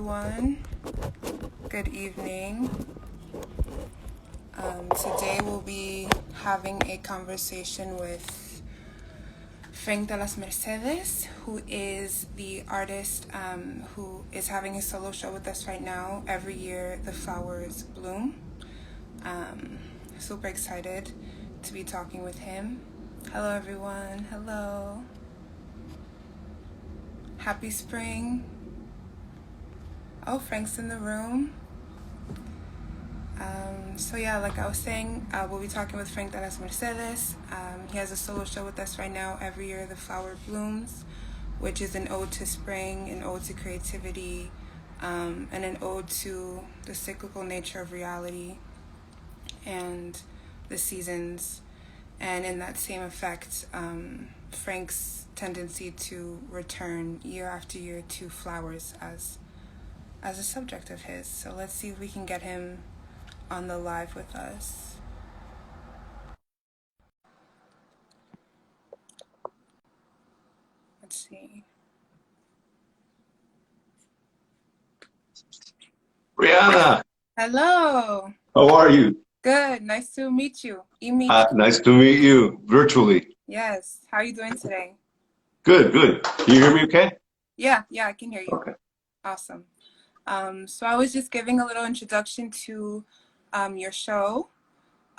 everyone. Good evening. Today we'll be having a conversation with Franck de las Mercedes, who is the artist who is having a solo show with us right now. Every year the flowers bloom. Super excited to be talking with him. Hello everyone. Hello. Happy spring. Oh, Frank's in the room. So yeah, like I was saying, we'll be talking with Franck de las Mercedes. He has a solo show with us right now. Every year the flower blooms, which is an ode to spring, an ode to creativity, and an ode to the cyclical nature of reality and the seasons. And in that same effect, Frank's tendency to return year after year to flowers as a subject of his. So let's see if we can get him on the live with us. Let's see. Brianna, Hello. how are you? Good. Nice to meet you. Nice to meet you virtually. Yes. How are you doing today? Good, good. Can you hear me okay? Yeah, I can hear you. Okay. Awesome. So I was just giving a little introduction to your show.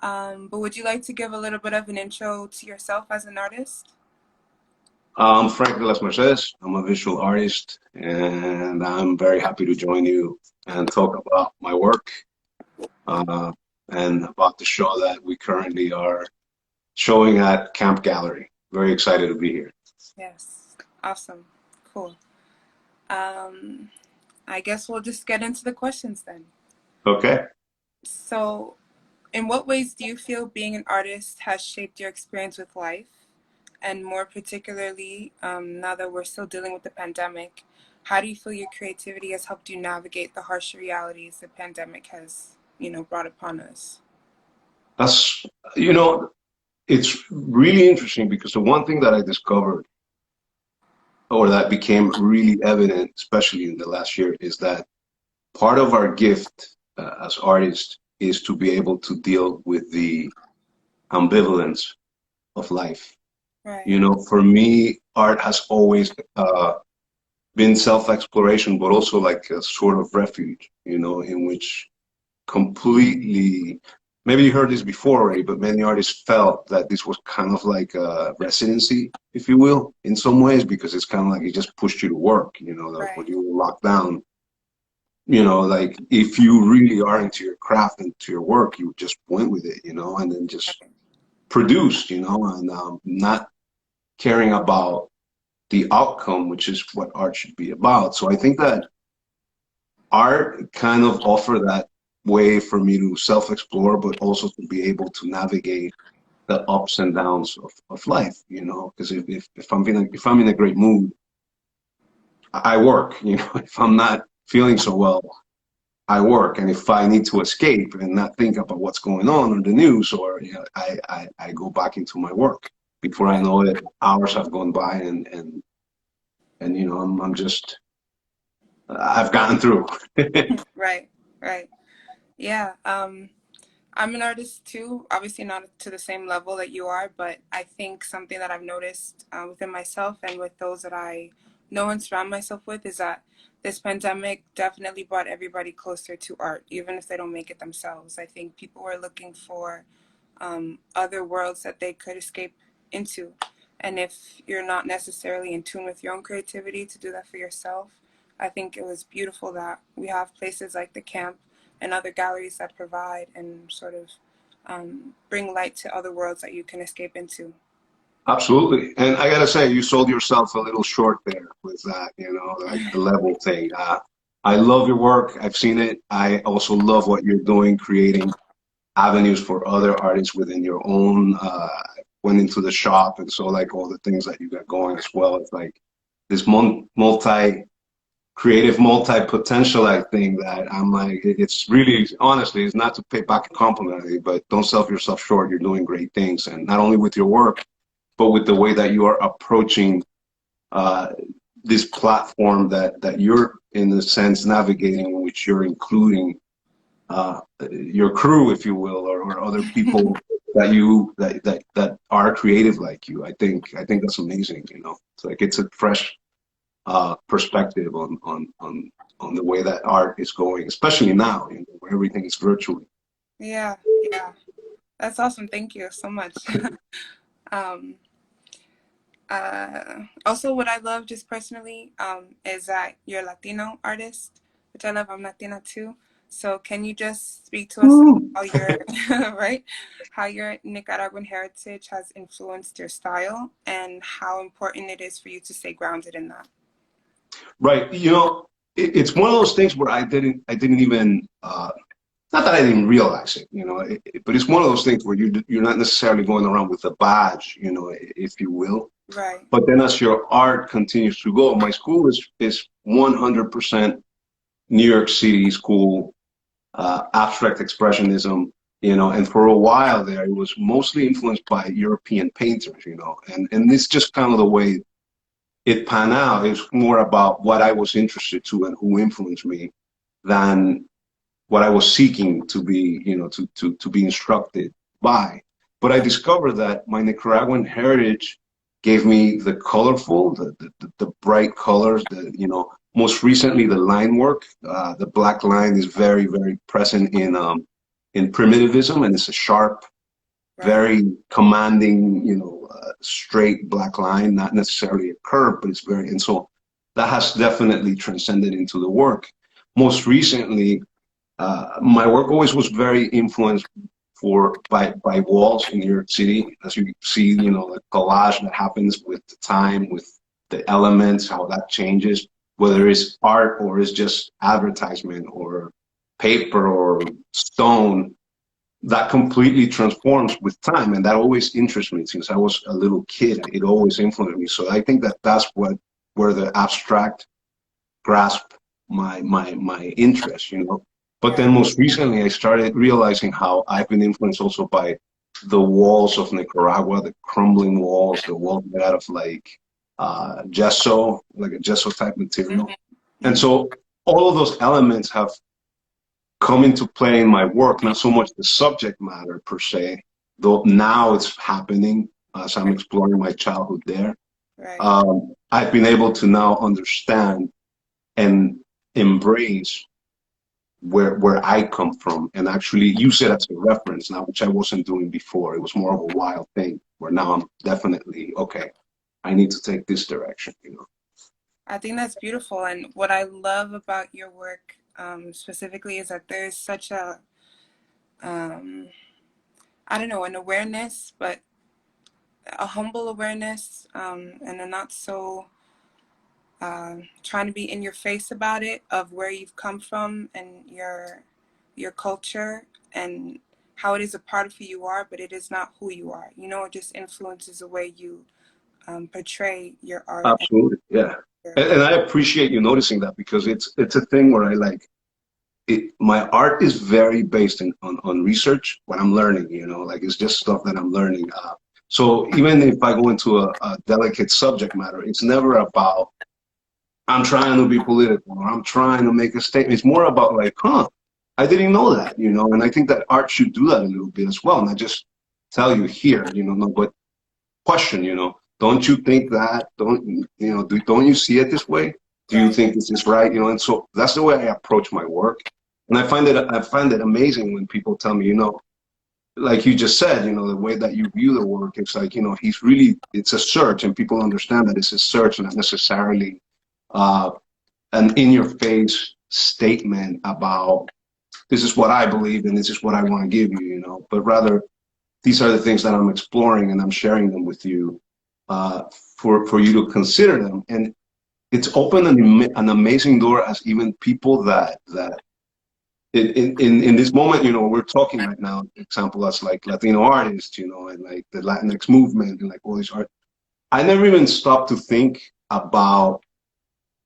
But would you like to give a little bit of an intro to yourself as an artist? I'm Frank de las Mercedes. I'm a visual artist, and I'm very happy to join you and talk about my work uh, and about the show that we currently are showing at Camp Gallery. Very excited to be here. Yes. Awesome. Cool. I guess we'll just get into the questions then. Okay. So, in what ways do you feel being an artist has shaped your experience with life? And more particularly, now that we're still dealing with the pandemic, how do you feel your creativity has helped you navigate the harsher realities the pandemic has, brought upon us? That's, you know, it's really interesting because the one thing that I discovered or that became really evident, especially in the last year, is that part of our gift as artists is to be able to deal with the ambivalence of life. Right. You know, for me, art has always been self-exploration, but also like a sort of refuge, you know, in which completely, maybe you heard this before already, but many artists felt that this was kind of like a residency, if you will, in some ways, because it's kind of like it just pushed you to work, you know, like when Right. you were locked down, you know, like if you really are into your craft and to your work, you just went with it, you know, and then just Right. produced, you know, and not caring about the outcome, which is what art should be about. So I think that art kind of offer that way for me to self-explore, but also to be able to navigate the ups and downs of life, you know, because if I'm in a great mood, I work, you know, if I'm not feeling so well, I work. And if I need to escape and not think about what's going on the news or, you know, I go back into my work. Before I Right. know it, hours have gone by and you know, I'm just, I've gotten through. Right. Right. Yeah. I'm an artist too, obviously not to the same level that you are, but I think something that I've noticed within myself and with those that I know and surround myself with is that this pandemic definitely brought everybody closer to art, even if they don't make it themselves. I think people were looking for other worlds that they could escape into. And if you're not necessarily in tune with your own creativity to do that for yourself, I think it was beautiful that we have places like the camp and other galleries that provide and sort of bring light to other worlds that you can escape into. Absolutely. And I gotta say, you sold yourself a little short there with that, you know, like the level thing. I love your work. I've seen it. I also love what you're doing, creating avenues for other artists within your own, went into the shop and so like all the things that you got going as well. It's like this multi creative multi-potentialite thing that I'm like, it's really, honestly, it's not to pay back a compliment, but don't sell yourself short. You're doing great things. And not only with your work, but with the way that you are approaching uh, this platform that you're in the sense navigating in which you're including your crew, if you will, or other people that that are creative like you. I think that's amazing. It's like it's a fresh perspective on the way that art is going, especially now, where everything is virtually. Yeah, yeah. That's awesome. Thank you so much. um, Also, what I love just personally is that you're a Latino artist, which I love. I'm Latina too. So can you just speak to us Woo. how your right, how your Nicaraguan heritage has influenced your style and how important it is for you to stay grounded in that? Right. It's one of those things where I didn't even, not that I didn't realize it, but it's one of those things where you're not necessarily going around with a badge, if you will. Right, But then as your art continues to go, my school is 100% New York City school, abstract expressionism, and for a while there, it was mostly influenced by European painters, and it's just kind of the way it panned out. It's more about what I was interested to and who influenced me than what I was seeking to be, to be instructed by. But I discovered that my Nicaraguan heritage gave me the colorful, the bright colors, most recently the line work. The black line is very, very present in primitivism, and it's a sharp, right, very commanding, straight black line, not necessarily a curve, but it's very, and so that has definitely transcended into the work. Most recently, my work always was very influenced by walls in New York City, as you see, the collage that happens with the time, with the elements, how that changes, whether it's art or it's just advertisement or paper or stone, that completely transforms with time, and that always interests me since I was a little kid. It always influenced me. So I think that that's where the abstract grasp my interest, But then right. most recently, I started realizing how I've been influenced also by the walls of Nicaragua, the crumbling walls, the walls made out of like gesso, like a gesso type material. Mm-hmm. And Mm-hmm. so all of those elements have come into play in my work, not so much the subject matter per se, though now it's happening as I'm Right, exploring my childhood there. right. I've been able to now understand and embrace where I come from and actually use it as a reference now, which I wasn't doing before. It was more of a wild thing where now I'm definitely, okay, I need to take this direction. I think that's beautiful. And what I love about your work specifically is that there's such a, um, I don't know, an awareness, but a humble awareness and a not so trying to be in your face about it of where you've come from and your culture and how it is a part of who you are, but it is not who you are. It just influences the way you portray your art and Absolutely. Yeah. your, And I appreciate you noticing that because it's a thing where I like my art is very based on research, what I'm learning, like it's just stuff that I'm learning. So even if I go into a delicate subject matter, it's never about I'm trying to be political or I'm trying to make a statement. It's more about like, I didn't know that, and I think that art should do that a little bit as well, not just tell you here, no, but question, don't you think that? Don't you see it this way? Do you right. think this is right? And so that's the way I approach my work. And I find it amazing when people tell me, like you just said, the way that you view the work, it's like, it's a search and people understand that it's a search, not necessarily uh, an in-your-face statement about this is what I believe and this is what I want to give you, but rather these are the things that I'm exploring and I'm sharing them with you uh, for you to consider them. And it's opened an amazing door as even people that in this moment, we're talking right now, example, as like Latino artists, and like the Latinx movement and like all these art. I never even stopped to think about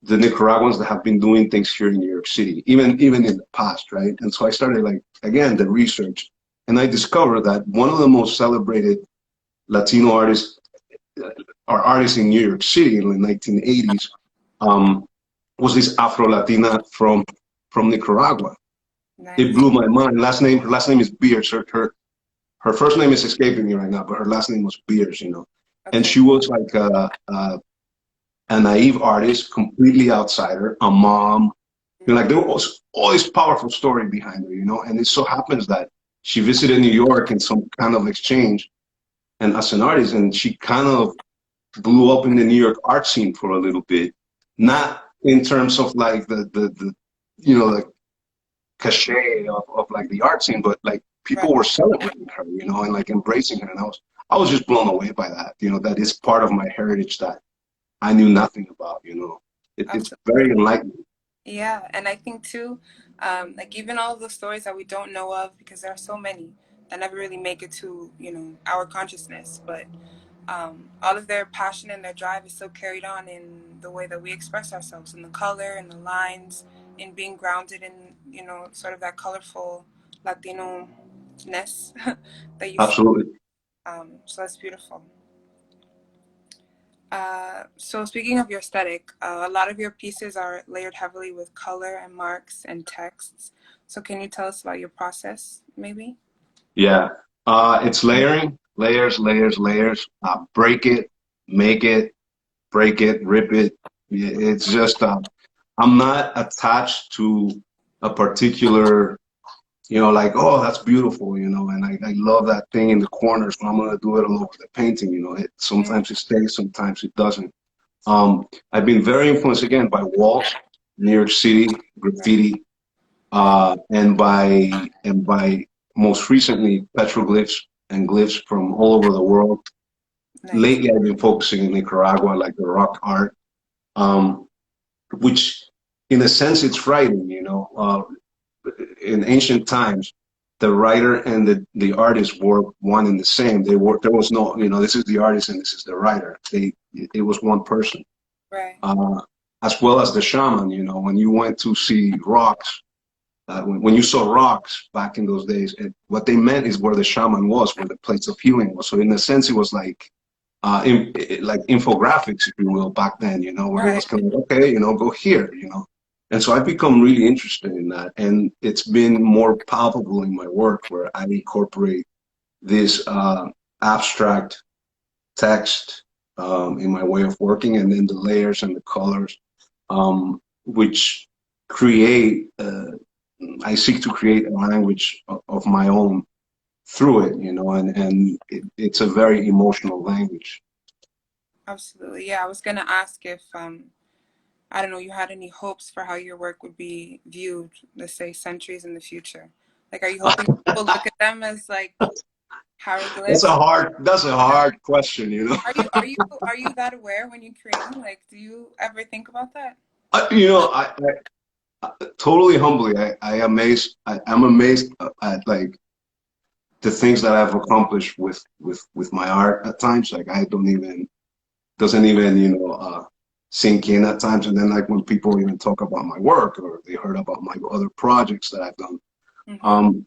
the Nicaraguans that have been doing things here in New York City, even in the past, right? And so I started like again the research, and I discovered that one of the most celebrated Latino artists are artists in New York City in the 1980s. Um, was this Afro Latina from Nicaragua. It Nice. blew my mind. Her last name is Beers. Her first name is escaping me right now, but her last name was Beers, you know. And Okay. she was like a naive artist, completely outsider, a mom. You know, like there was all this powerful story behind her, you know. And it so happens that she visited New York in some kind of exchange, and as an artist, and she kind of blew up in the New York art scene for a little bit. Yeah. Not in terms of like the you know, like cachet of like the art scene, but like Right. people were celebrating her, you know, and like embracing her. And I was just blown away by that, you know, that is part of my heritage that I knew nothing about, you know. It's very Absolutely. enlightening. Yeah, and I think too, like even all of the stories that we don't know of, because there are so many that never really make it to, our consciousness. But all of their passion and their drive is still carried on in the way that we express ourselves, in the color and the lines, in being grounded in, sort of that colorful Latino-ness that you see. Absolutely. So that's beautiful. So speaking of your aesthetic, a lot of your pieces are layered heavily with color and marks and texts. So can you tell us about your process, maybe? Yeah. It's layering, layers, layers, layers. Break it, make it, break it, rip it. It's just, I'm not attached to a particular, you know, like, oh, that's beautiful, you know, and I love that thing in the corner, so I'm gonna do it all over the painting, you know. Mm, Sometimes it stays, sometimes it doesn't. I've been very influenced again by walls, New York City, right, graffiti, right. and by most recently petroglyphs and glyphs from all over the world. Nice. Lately, I've been focusing in Nicaragua, like the rock art, um, which, in a sense, it's writing. You know, in ancient times, the writer and the artist were one and the same. They were There was no, you know, this is the artist and this is the writer. It was one person. Right. Uh, as well as the shaman. You know, when you went to see rocks, when you saw rocks back in those days, what they meant is where the shaman was, where the place of healing was. So in a sense, it was like like infographics, if you will, back then, you know, where it was Right. kind of, okay, you know, go here, you know. And so I've become really interested in that. And it's been more palpable in my work where I incorporate this abstract text in my way of working, and then the layers and the colors, which create, I seek to create a language of my own through it, you know, and it's a very emotional language. Absolutely. Yeah, I was gonna ask if I don't know, you had any hopes for how your work would be viewed, let's say centuries in the future. Like, are you hoping people look at them as like hieroglyphs? That's a hard question, you know. Are you that aware when you're creating? Like, do you ever think about that? You know, totally humbly, I'm amazed at like the things that I've accomplished with my art at times. Like I don't even doesn't even, you know, sink in at times. And then like when people even talk about my work or they heard about my other projects that I've done, Mm-hmm. um,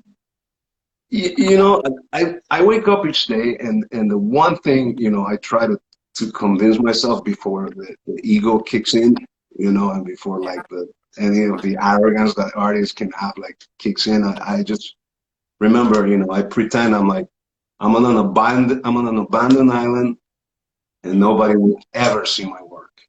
you know, I wake up each day, and the one thing, you know, I try to convince myself before the ego kicks in, you know, and before Yeah, like the any of the arrogance that artists can have like kicks in. I just remember, you know, I pretend I'm on an abandoned island, and nobody will ever see my work.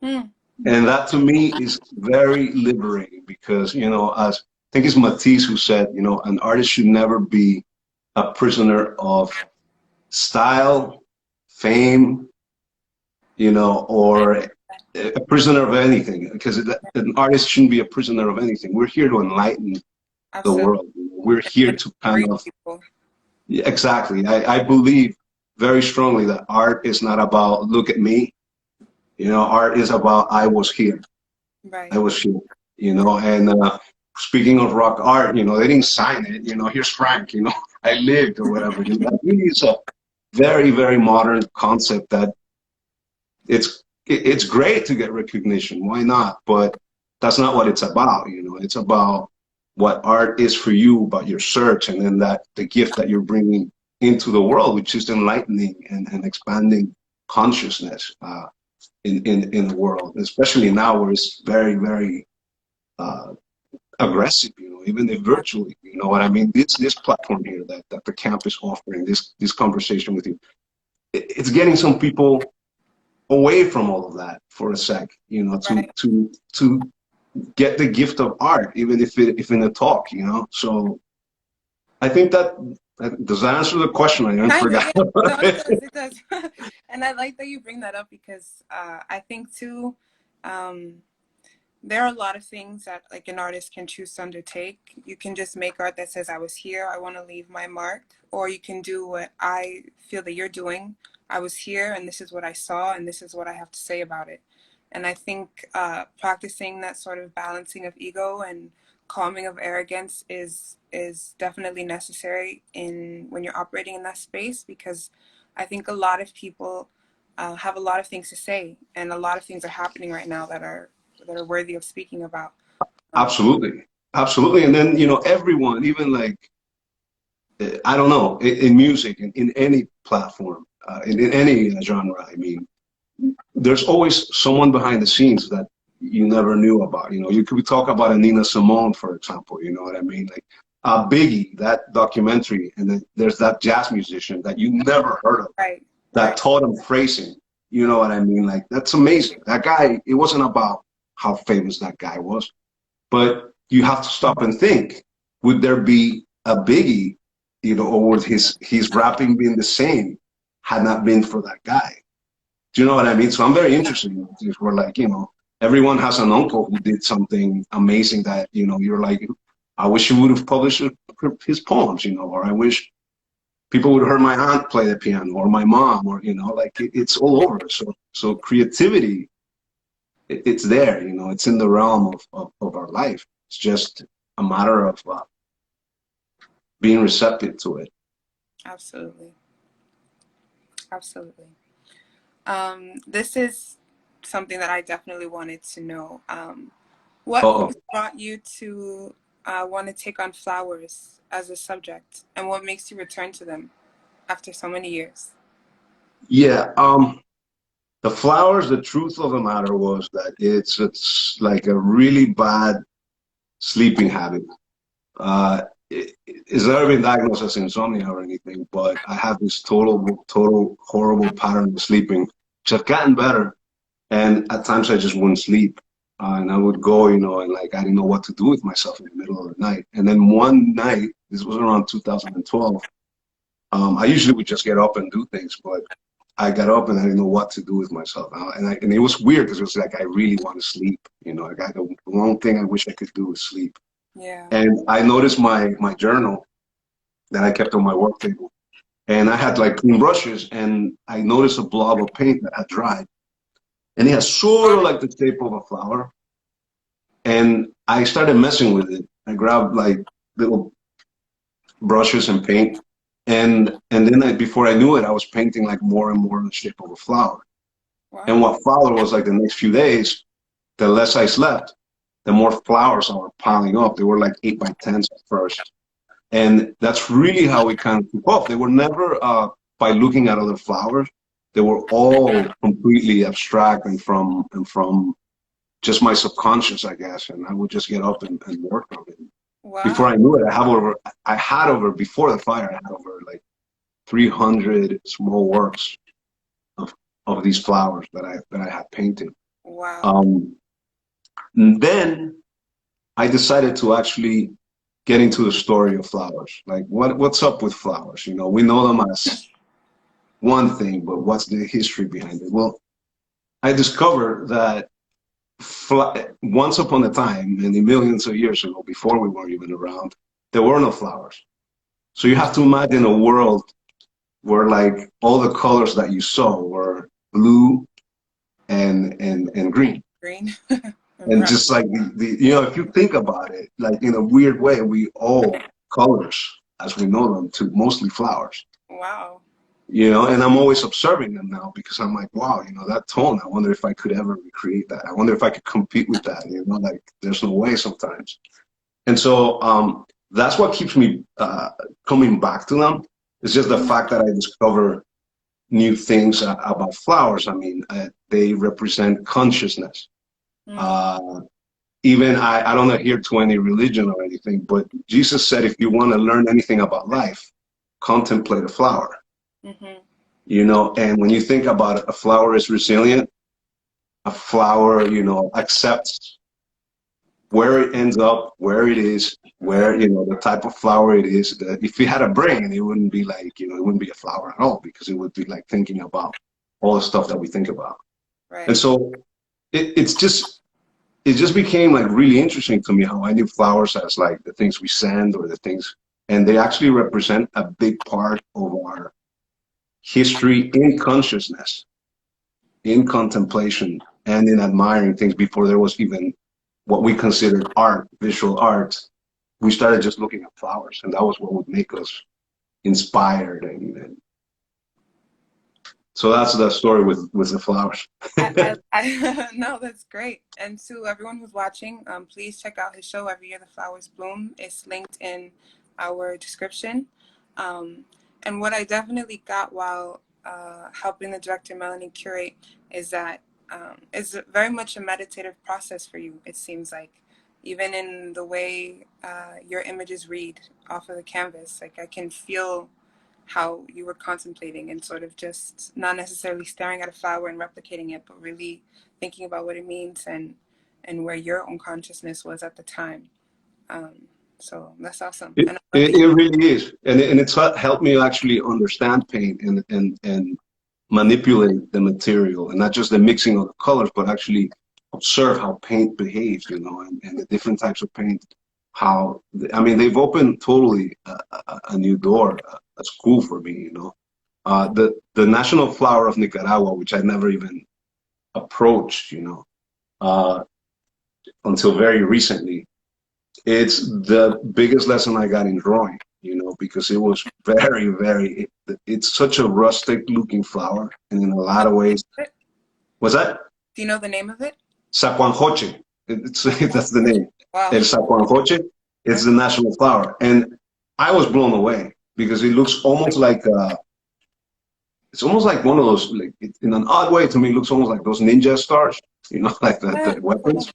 mm, And that to me is very liberating because, you know, as I think it's Matisse who said, you know, an artist should never be a prisoner of style, fame, you know, or a prisoner of anything, because an artist shouldn't be a prisoner of anything. We're here to enlighten the absolutely. world. We're here to kind Great of, people. yeah, exactly. I believe very strongly that art is not about look at me. You know, art is about I was here. I Right. was here. You know, and speaking of rock art, you know, they didn't sign it. You know, here's Frank. You know, I lived or whatever. You know, that really is a very, very modern concept that it's great to get recognition. Why not? But that's not what it's about. You know, it's about what art is for you, about your search, and then that the gift that you're bringing into the world, which is enlightening and expanding consciousness. in the world, especially now where it's very, very uh, aggressive, even if virtually, you know what I mean? This platform here that the camp is offering, this conversation with you, it's getting some people away from all of that for a sec, Right. to get the gift of art, even if in a talk, So I think does that answer the question? I even Kind of, forgot. yeah. No, it does. It does. And I like that you bring that up because I think too, um, there are a lot of things that like an artist can choose to undertake. You can just make art that says, I was here, I want to leave my mark. Or you can do what I feel that you're doing. I was here and this is what I saw and this is what I have to say about it. And I think practicing that sort of balancing of ego and calming of arrogance is definitely necessary in when you're operating in that space, because I think a lot of people have a lot of things to say, and a lot of things are happening right now that are worthy of speaking about. Um, Absolutely. Absolutely. And then, everyone, even like, I don't know, in music, in any platform, in any genre, I mean, there's always someone behind the scenes that you never knew about. You could talk about a Nina Simone, for example, you know what I mean? Like Biggie, that documentary, and then there's that jazz musician that you never heard of right, that right, taught him phrasing. You know what I mean? Like that's amazing. That guy, it wasn't about how famous that guy was, but you have to stop and think, would there be a Biggie, or would his rapping been the same had not been for that guy? Do you know what I mean? So I'm very interested in this. Where like, everyone has an uncle who did something amazing that, you're like, I wish he would have published his poems, or I wish people would hear my aunt play the piano or my mom, or, like it's all over. So creativity, it's there, it's in the realm of our life. It's just a matter of being receptive to it. absolutely, absolutely. This is something that I definitely wanted to know. What Uh-oh. first brought you to want to take on flowers as a subject, and what makes you return to them after so many years? Yeah. The flowers, the truth of the matter was that it's like a really bad sleeping habit. It's never been diagnosed as insomnia or anything, but I have this total horrible pattern of sleeping, which have gotten better. And at times I just wouldn't sleep. And I would go, and like I didn't know what to do with myself in the middle of the night. And then one night, this was around 2012, I usually would just get up and do things, but I got up and I didn't know what to do with myself. And it was weird because it was like I really want to sleep. Like the one thing I wish I could do is sleep. Yeah. And I noticed my journal that I kept on my work table, and I had like clean brushes, and I noticed a blob of paint that had dried, and it has sort of like the shape of a flower. And I started messing with it. I grabbed like little brushes and paint, and then before I knew it, I was painting like more and more in the shape of a flower. And Wow. what followed was like the next few days, the less I slept, the more flowers were piling up. They were like 8 by 10s at first. And that's really how we kind of took off. They were never by looking at other flowers. They were all completely abstract and from just my subconscious, I guess. And I would just get up and work on it. Before Wow. I knew it, I had over before the fire, I had over like 300 small works of of these flowers that I had painted. Wow. Um, and then I decided to actually get into the story of flowers. Like what's up with flowers? We know them as one thing, but what's the history behind it? Well, I discovered that once upon a time, many millions of years ago, before we were even around, there were no flowers. So you have to imagine a world where like all the colors that you saw were blue and green. Green and And brown. just like if you think about it, like in a weird way, we owe colors as we know them to mostly flowers. Wow. And I'm always observing them now because I'm like, wow, that tone, I wonder if I could ever recreate that. I wonder if I could compete with that, like there's no way sometimes. And so that's what keeps me coming back to them. It's just the fact that I discover new things about flowers. I mean, they represent consciousness. Mm, Uh, Even I don't adhere to any religion or anything, but Jesus said, if you want to learn anything about life, contemplate a flower. mm-hmm. You know, and when you think about it, a flower is resilient. A flower, you know, accepts where it ends up, where it is, Right, where, you know, the type of flower it is. That if it had a brain, it wouldn't be like, you know, it wouldn't be a flower at all because it would be like thinking about all the stuff that we think about. And right. so it's just, it just became like really interesting to me how I knew flowers as like the things we send or the things, and they actually represent a big part of our history in consciousness, in contemplation, and in admiring things before there was even what we considered art, visual art. We started just looking at flowers, and that was what would make us inspired. And so that's the story with the flowers. No, that's great. And to everyone who's watching, please check out his show, Every Year the Flowers Bloom. It's linked in our description. Um, and what I definitely got while helping the director Melanie curate is that it's very much a meditative process for you. It seems like, even in the way your images read off of the canvas, like I can feel how you were contemplating and sort of just not necessarily staring at a flower and replicating it, but really thinking about what it means and where your own consciousness was at the time. Um, so that's awesome. It, And I love it, that you. it really is, and it's helped me actually understand paint and manipulate the material, and not just the mixing of the colors, but actually observe how paint behaves, you know, and the different types of paint. How I mean, they've opened totally a new door, a school for me, you know. The national flower of Nicaragua, which I never even approached, you know, uh, until very recently. It's the biggest lesson I got in drawing, you know, because it was it's such a rustic looking flower. And in a lot of ways, was that? Do you know the name of it? Sacuanjoche. It's, that's the Saquancoche. name. Wow. El Sacuanjoche. It's the Okay. national flower. And I was blown away because it looks almost like, it's almost like one of those, like, in an odd way to me, it looks almost like those ninja stars, you know, like Yeah, the cool. weapons.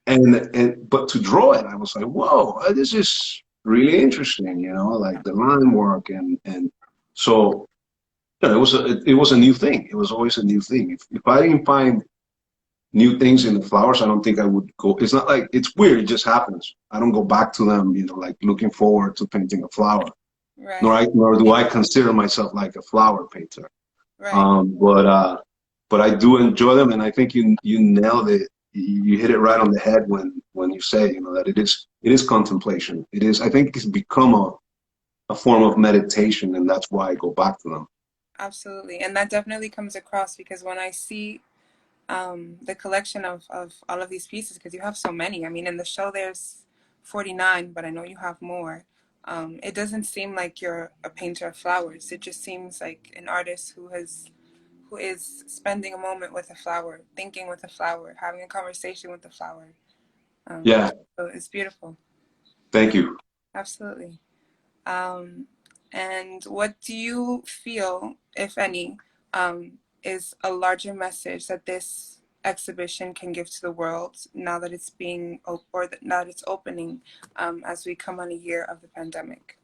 And but to draw it, I was like, whoa, this is really interesting, you know, like the line work and so you know, it was a new thing. It was always a new thing. If I didn't find new things in the flowers, I don't think I would go. It's not like it's weird. It just happens. I don't go back to them, you know, like looking forward to painting a flower. Right. Nor do I consider myself like a flower painter. Right. Um, but uh, but I do enjoy them, and I think you nailed it. You hit it right on the head when you say, you know, that it is contemplation. It is. I think it's become a form of meditation, and that's why I go back to them. Absolutely. And that definitely comes across because when I see the collection of all of these pieces, because you have so many. I mean, in the show there's 49, but I know you have more. It doesn't seem like you're a painter of flowers. It just seems like an artist who is spending a moment with a flower, thinking with a flower, having a conversation with the flower. Um, Yeah, so it's beautiful. thank you. Absolutely. Um, and what do you feel, if any, is a larger message that this exhibition can give to the world now that it's now that it's opening as we come on a year of the pandemic?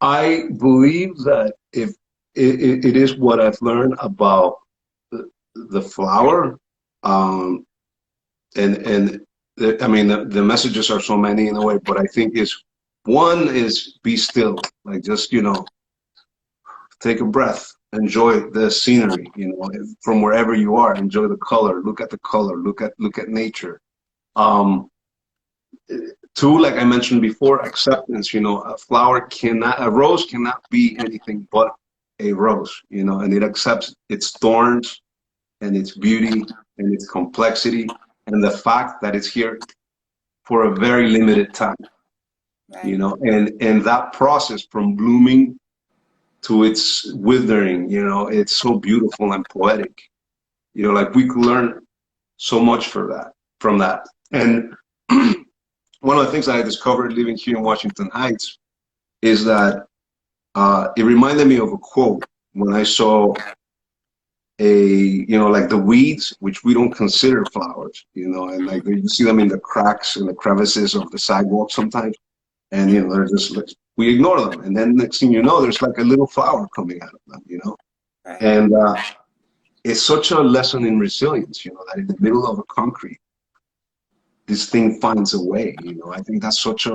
I believe that if it is what I've learned about the flower, um, and I mean the messages are so many in a way, but I think is one is be still, like just you know take a breath, enjoy the scenery, you know, from wherever you are, enjoy the color, look at nature. Um, Two, like I mentioned before, acceptance. You know, a rose cannot be anything but a rose. You know, and it accepts its thorns and its beauty and its complexity and the fact that it's here for a very limited time. You Right, know, and that process from blooming to its withering, you know, it's so beautiful and poetic. You know, like we could learn so much from that. And one of the things that I discovered living here in Washington Heights is that it reminded me of a quote when I saw like the weeds, which we don't consider flowers, and like you see them in the cracks and the crevices of the sidewalk sometimes, and they're just like, we ignore them, and then next thing you know, there's like a little flower coming out of them. Right. And it's such a lesson in resilience, that in the middle of a concrete, this thing finds a way. I think that's such a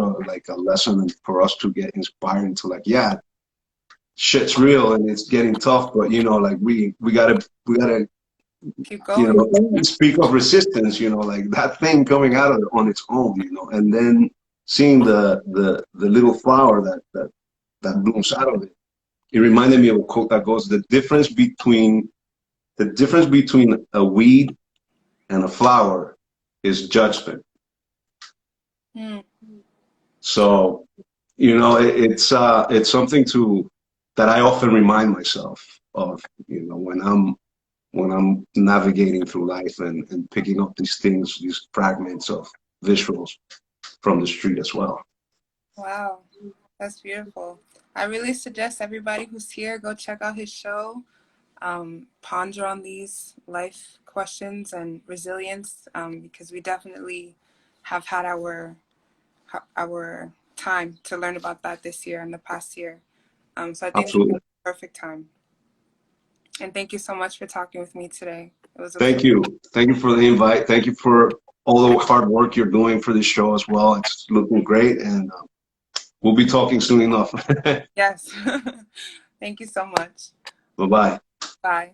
lesson for us to get inspired into, like, yeah, shit's real and it's getting tough, but like we gotta Keep going. speak of resistance, like that thing coming out of it on its own, and then seeing the little flower that blooms out of it. It reminded me of a quote that goes, the difference between a weed and a flower is judgment. Mm. So, it's something that I often remind myself of, when I'm navigating through life and picking up these things, these fragments of visuals from the street as well. Wow, that's beautiful. I really suggest everybody who's here go check out his show. Ponder on these life questions and resilience, because we definitely have had our time to learn about that this year and the past year. So I think this is Absolutely. the perfect time. And thank you so much for talking with me today. It was a Thank pleasure. you. Thank you for the invite. Thank you for all the hard work you're doing for this show as well. It's looking great, and we'll be talking soon enough. Yes. Thank you so much. Bye-bye. Bye.